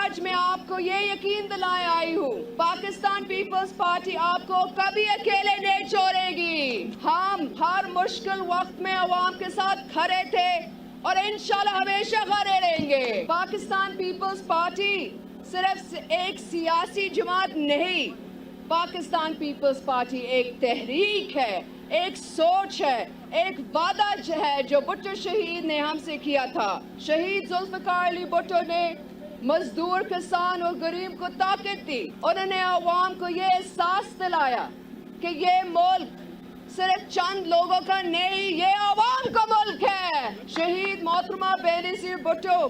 آج میں آپ کو یہ یقین دلائے آئی ہوں، پاکستان پیپلز پارٹی آپ کو کبھی اکیلے نہیں چھوڑے گی۔ ہم ہر مشکل وقت میں عوام کے ساتھ کھڑے تھے اور انشاءاللہ ہمیشہ کھڑے رہیں گے۔ پاکستان پیپلز پارٹی صرف ایک سیاسی جماعت نہیں، پاکستان پیپلز پارٹی ایک تحریک ہے، ایک سوچ ہے، ایک وعدہ ہے جو بھٹو شہید نے ہم سے کیا تھا۔ شہید ذوالفقار علی بھٹو نے مزدور، کسان اور غریب کو طاقت دی۔ انہوں نے عوام کو یہ احساس دلایا کہ یہ ملک صرف چند لوگوں کا نہیں، یہ عوام کا ملک ہے۔ شہید محترمہ بے نظیر بھٹو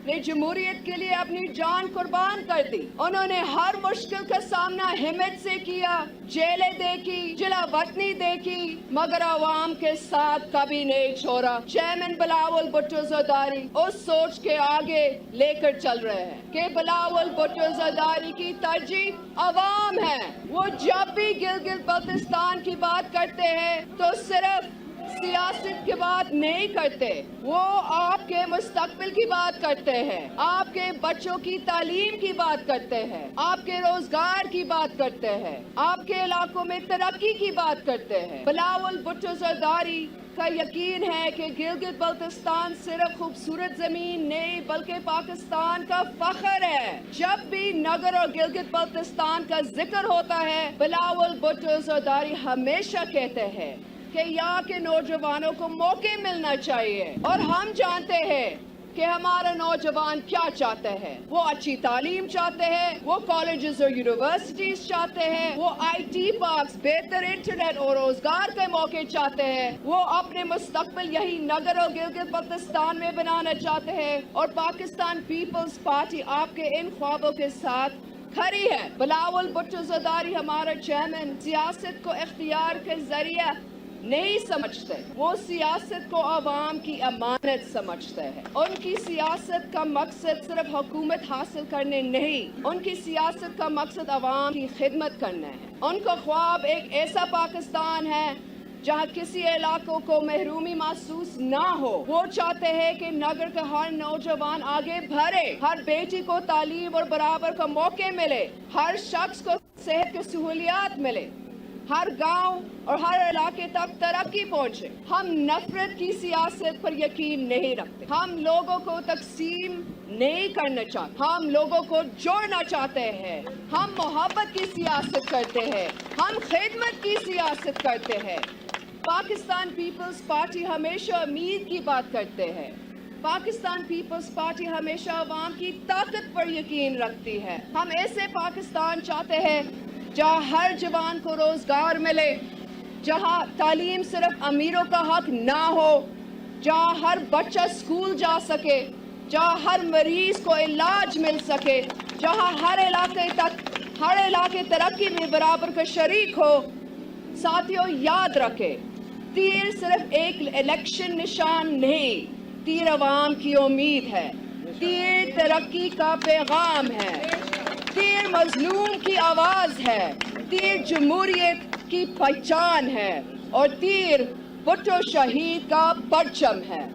نے جمہوریت کے لیے اپنی جان قربان کر دی۔ انہوں نے ہر مشکل کا سامنا ہمت سے کیا، جیلیں دیکھی، جلا وطنی دیکھی، مگر عوام کے ساتھ کبھی نہیں چھوڑا۔ چیئرمین بلاول بھٹو زرداری اس سوچ کے آگے لے کر چل رہے ہیں کہ بلاول بھٹو زرداری کی ترجیح عوام ہے۔ وہ جب بھی گلگت بلتستان کی بات کرتے ہیں تو صرف سیاست کی بات نہیں کرتے، وہ آپ کے مستقبل کی بات کرتے ہیں، آپ کے بچوں کی تعلیم کی بات کرتے ہیں، آپ کے روزگار کی بات کرتے ہیں، آپ کے علاقوں میں ترقی کی بات کرتے ہیں۔ بلاول بھٹو زرداری کا یقین ہے کہ گلگت بلتستان صرف خوبصورت زمین نہیں بلکہ پاکستان کا فخر ہے۔ جب بھی نگر اور گلگت بلتستان کا ذکر ہوتا ہے، بلاول بھٹو زرداری ہمیشہ کہتے ہیں کہ یہاں کے نوجوانوں کو موقع ملنا چاہیے، اور ہم جانتے ہیں کہ ہمارا نوجوان کیا چاہتے ہیں۔ وہ اچھی تعلیم چاہتے ہیں، وہ کالجز اور یونیورسٹیز چاہتے ہیں، وہ آئی ٹی پارکس، بہتر انٹرنیٹ اور روزگار کے موقع چاہتے ہیں، وہ اپنے مستقبل یہی نگر اور گلگت بلتستان میں بنانا چاہتے ہیں، اور پاکستان پیپلز پارٹی آپ کے ان خوابوں کے ساتھ کھڑی ہے۔ بلاول بھٹو زرداری ہمارا چیئرمین سیاست کو اختیار کے ذریعہ نہیں سمجھتے، وہ سیاست کو عوام کی امانت سمجھتے ہیں۔ ان کی سیاست کا مقصد صرف حکومت حاصل کرنے نہیں، ان کی سیاست کا مقصد عوام کی خدمت کرنا ہے۔ ان کا خواب ایک ایسا پاکستان ہے جہاں کسی علاقوں کو محرومی محسوس نہ ہو۔ وہ چاہتے ہیں کہ نگر کا ہر نوجوان آگے بڑھے، ہر بیٹی کو تعلیم اور برابر کا موقع ملے، ہر شخص کو صحت کی سہولیات ملے، ہر گاؤں اور ہر علاقے تک ترقی پہنچے۔ ہم نفرت کی سیاست پر یقین نہیں رکھتے، ہم لوگوں کو تقسیم نہیں کرنا چاہتے، ہم لوگوں کو جوڑنا چاہتے ہیں۔ ہم محبت کی سیاست کرتے ہیں، ہم خدمت کی سیاست کرتے ہیں۔ پاکستان پیپلز پارٹی ہمیشہ امید کی بات کرتے ہیں، پاکستان پیپلز پارٹی ہمیشہ عوام کی طاقت پر یقین رکھتی ہے۔ ہم ایسے پاکستان چاہتے ہیں جہاں ہر جوان کو روزگار ملے، جہاں تعلیم صرف امیروں کا حق نہ ہو، جہاں ہر بچہ اسکول جا سکے، جہاں ہر مریض کو علاج مل سکے، جہاں ہر علاقے ترقی میں برابر کا شریک ہو۔ ساتھیوں، یاد رکھیں، تیر صرف ایک الیکشن نشان نہیں، تیر عوام کی امید ہے، تیر ترقی کا پیغام ہے، تیر مظلوم کی آواز ہے، تیر جمہوریت کی پہچان ہے، اور تیر بھٹو شہید کا پرچم ہے۔